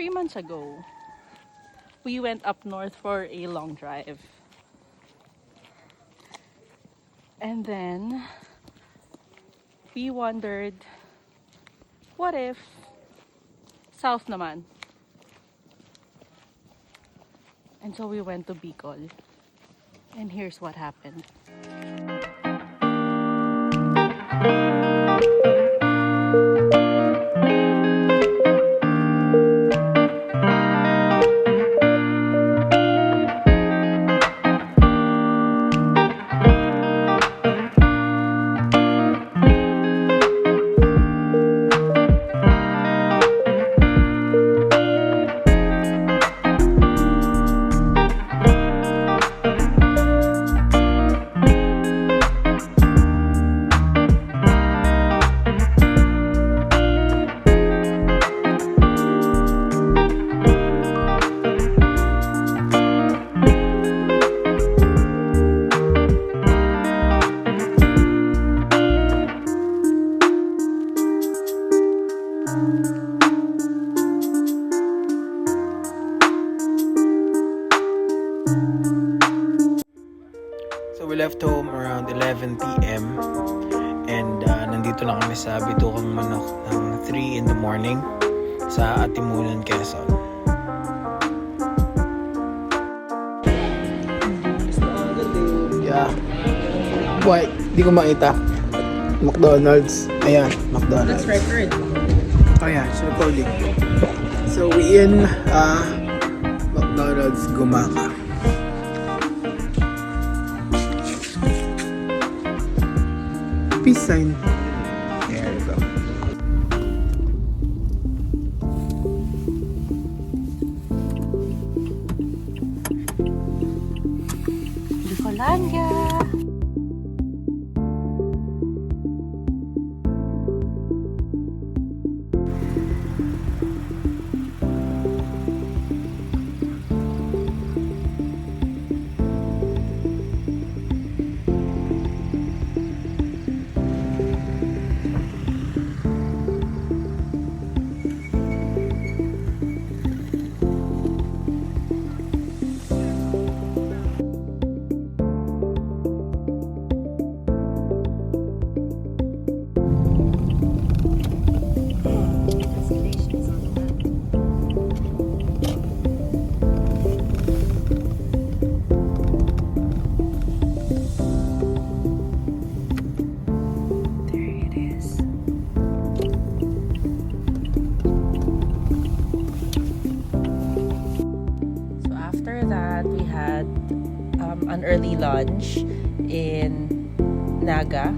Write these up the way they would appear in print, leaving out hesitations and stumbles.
3 months ago, we went up north for a long drive. And then we wondered, what if south naman? And so we went to Bicol. And here's what happened. So we left home around 11 p.m. and nandito na kami sa Bitukang Manok ng 3 in the morning sa Atimunan, Quezon. Yeah. Why? Di ko makita. McDonald's. Ayan, McDonald's. That's record. Oh yeah, it's recording. So we in McDonald's Gumaka. Peace sign. There you go. Bicolandia! An early lunch in Naga.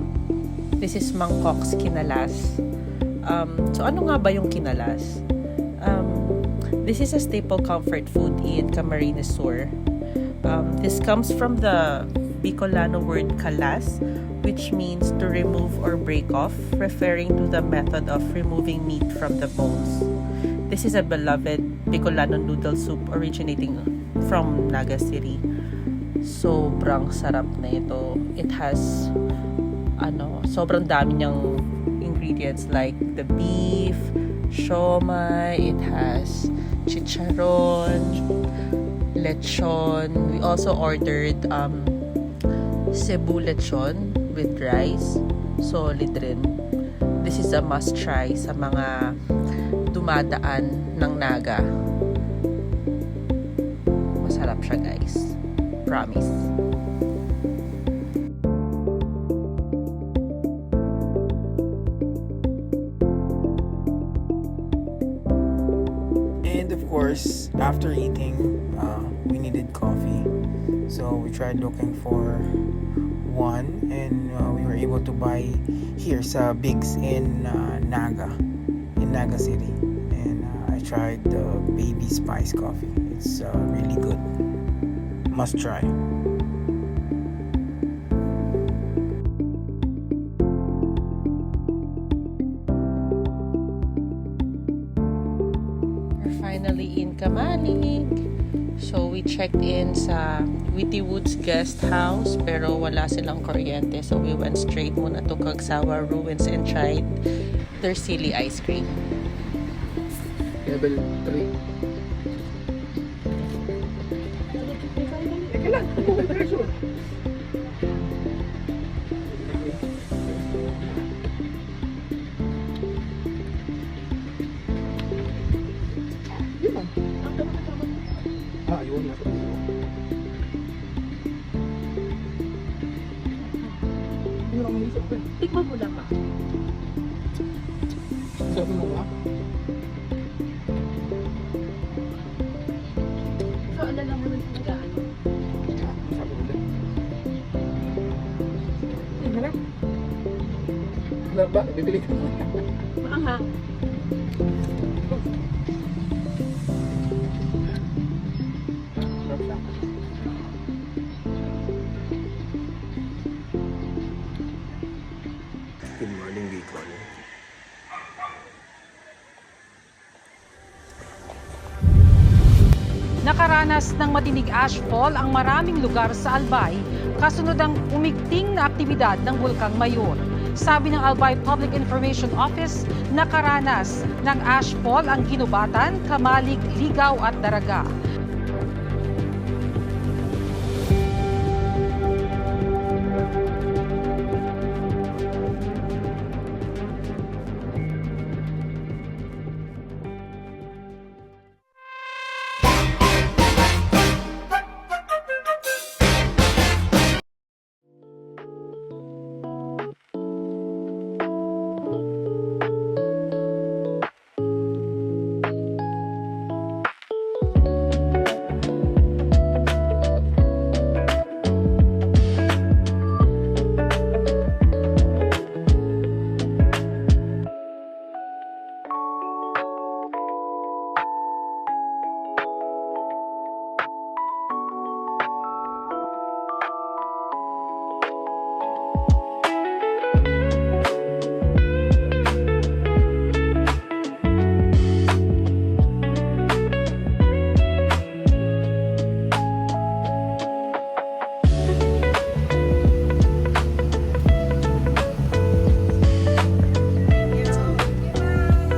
This is Mangkok's Kinalas. So ano nga ba yung Kinalas? This is a staple comfort food in Camarines Sur. This comes from the Bicolano word kalas, which means to remove or break off, referring to the method of removing meat from the bones. This is a beloved Bicolano noodle soup originating from Naga City. Sobrang sarap na ito. It has sobrang dami niyang ingredients like the beef, siomai, it has chicharon, lechon. We also ordered Cebu lechon with rice. Solid rin. This is a must try sa mga dumadaan ng Naga. Masarap siya, guys. Promise. And of course, after eating, we needed coffee. So we tried looking for one, and we were able to buy here sa Bigs in Naga City. And I tried the Baby Spice coffee. It's really good. Must try. We're finally in Kamalig. So we checked in sa Witty Woods guest house pero wala silang kuryente. So we went straight muna to Cagsawa Ruins and tried their silly ice cream. Level 3. Teka lang, pressure. Yun lang. Yun. Nasa dulo. Yun lang ang isip ko. Tikman mo lang ba? Sabi mo ba? So, alala mo nung pinagaan. Sabi ko din. Hindi na. Wala ba? Bibili ka na. Maanghang. Good morning, Bicol. Nakaranas ng matinig ashfall ang maraming lugar sa Albay kasunod ang umigting na aktibidad ng Bulkang Mayon. Sabi ng Albay Public Information Office, nakaranas ng ashfall ang Ginubatan, Kamalig, Ligaw at Daraga.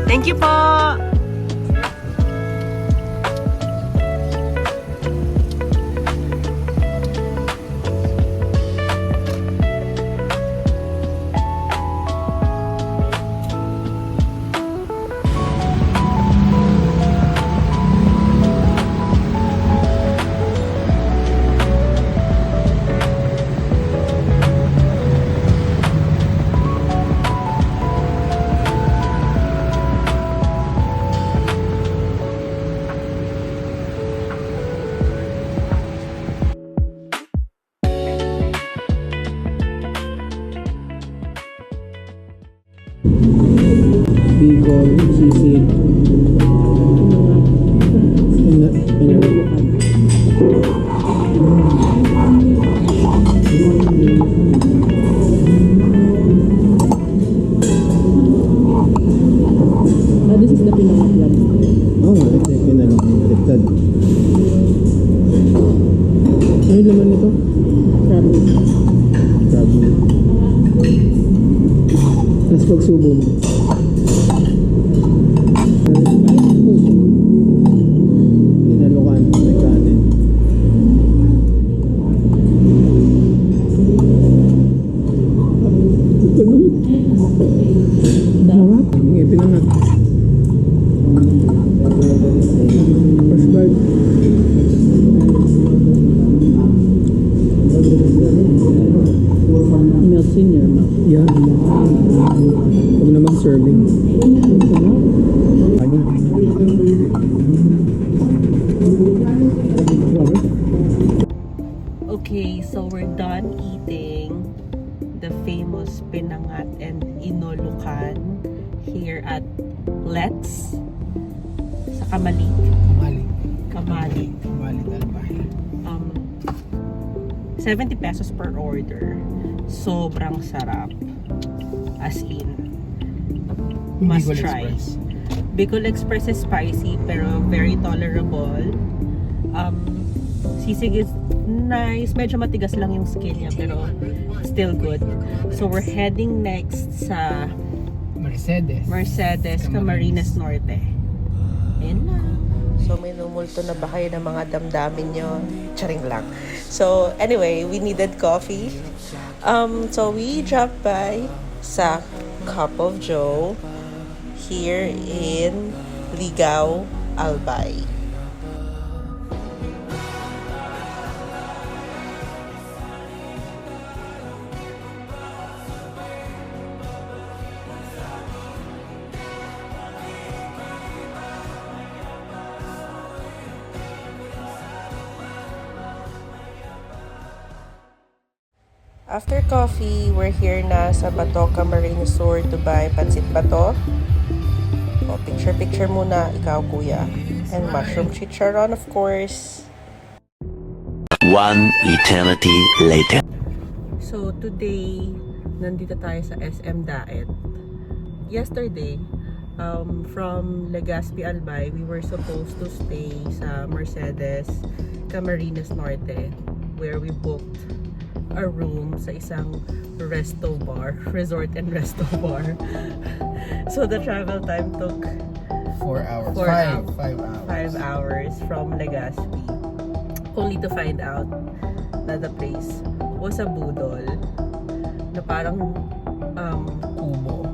Thank you po! Bicol, Sisig. This is the pinangatlan. Oh, ito yung pinaliktad. Ano yung laman nito? Crab. Crab meat. Tapos pagsubo mo. Dinalukan, may kanin. Dawat. Sige, pinangat. First bite. Melts in your mouth. Yeah. Huwag na mag-serving. Ano? Okay, so we're done eating the famous Pinangat and Inolukan here at Let's sa Kamalig. Kamalig Albay. 70 pesos per order. Sobrang sarap. As in, must Bicol try. Express. Bicol Express is spicy pero very tolerable. Sisig is nice. Medyo matigas lang yung skin niya pero still good. So we're heading next sa Mercedes. Camarines Norte. Ayun na. So, may numulto na ba kayo ng mga damdamin nyo? Charing lang. So, anyway, we needed coffee. So, we dropped by sa Cup of Joe here in Ligao, Albay. After coffee, we're here na sa Batoka Marine Resort to buy pancit bato. O, picture muna, ikaw kuya. And mushroom chicharon, of course. One eternity later. So, today, nandito tayo sa SM Daet. Yesterday, from Legazpi, Albay, we were supposed to stay sa Mercedes Camarines Norte, where we booked a room sa isang resort and resto bar. So the travel time took 4 hours. 5 5 hours. hours from Legazpi, only to find out that the place was a budol na parang kubo.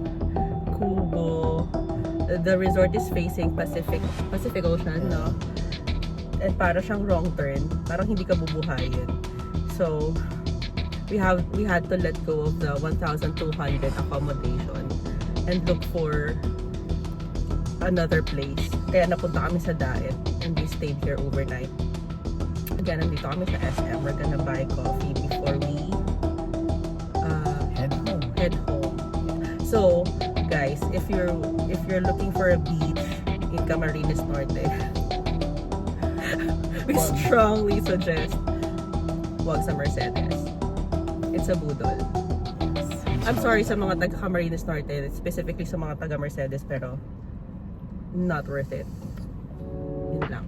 The resort is facing Pacific Ocean, no? And parang siyang wrong turn, parang hindi ka bubuhayin. So we had to let go of the 1,200 accommodation and look for another place. Kaya napunta kami sa Daet and we stayed here overnight. Again, nandito kami sa SM. We're gonna buy coffee before we head home. So, guys, if you're looking for a beach in Camarines Norte, we strongly suggest wag sa Mercedes. It's a budol. I'm sorry sa mga taga Camarines Norte, specifically sa mga taga Mercedes, pero not worth it. Yun lang.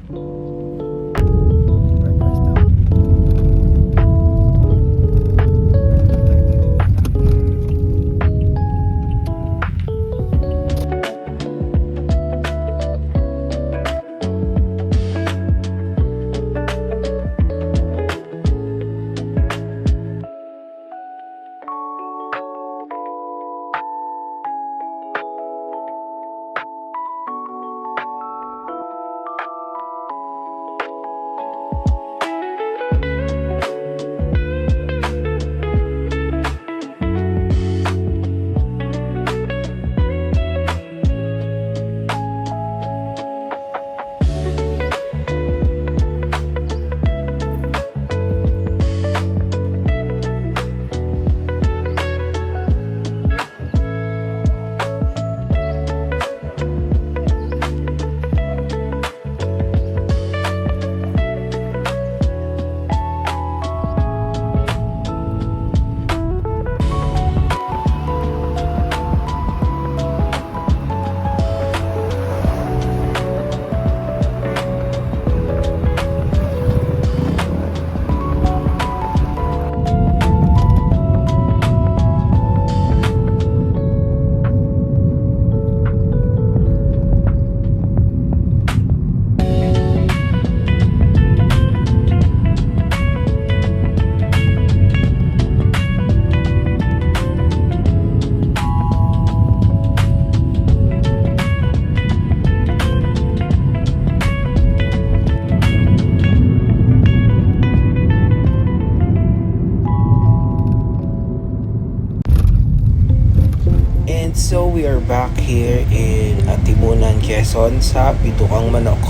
And so we are back here in Atimunan, Quezon sa Pitukang Manok.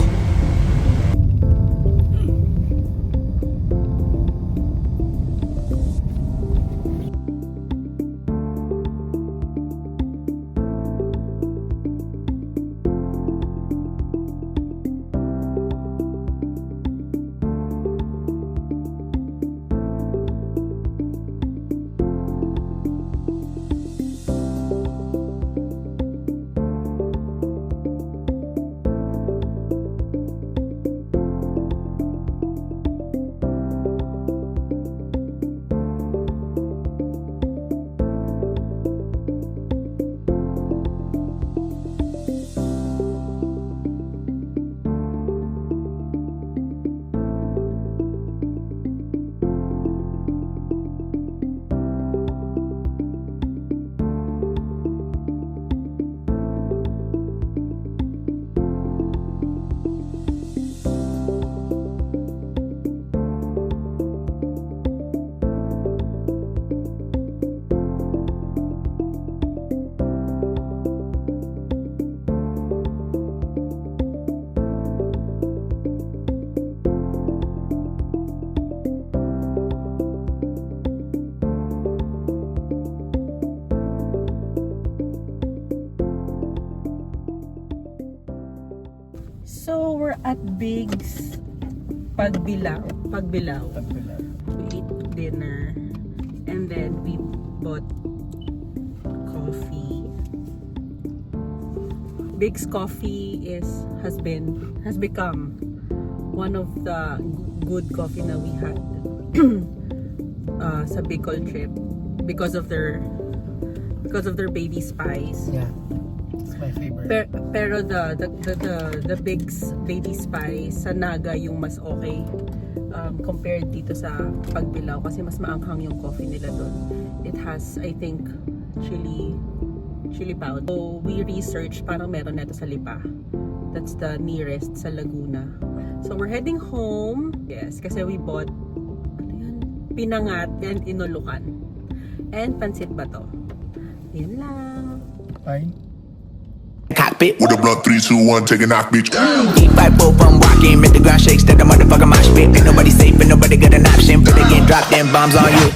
So, we're at Big's Pagbilao. We ate dinner and then we bought coffee. Big's Coffee has become one of the good coffee na we had sa Bicol trip because of their baby spice. Yeah, it's my favorite. Pero the Big's baby spice sa Naga yung mas okay compared dito sa Pagbilao kasi mas maanghang yung coffee nila doon. It has, I think, chili powder. So we researched, parang meron neto sa Lipa. That's the nearest sa Laguna. So we're heading home. Yes, kasi we bought pinangat and inulukan. And pansit bato. Yan lang. Fine. Cockpit With a blunt 3, 2, 1, take a knock, bitch. Keep fight both I'm walking, make the ground shake, instead of motherfucking mosh pit. Ain't nobody safe, and nobody got an option. But they get dropped, them bombs on you.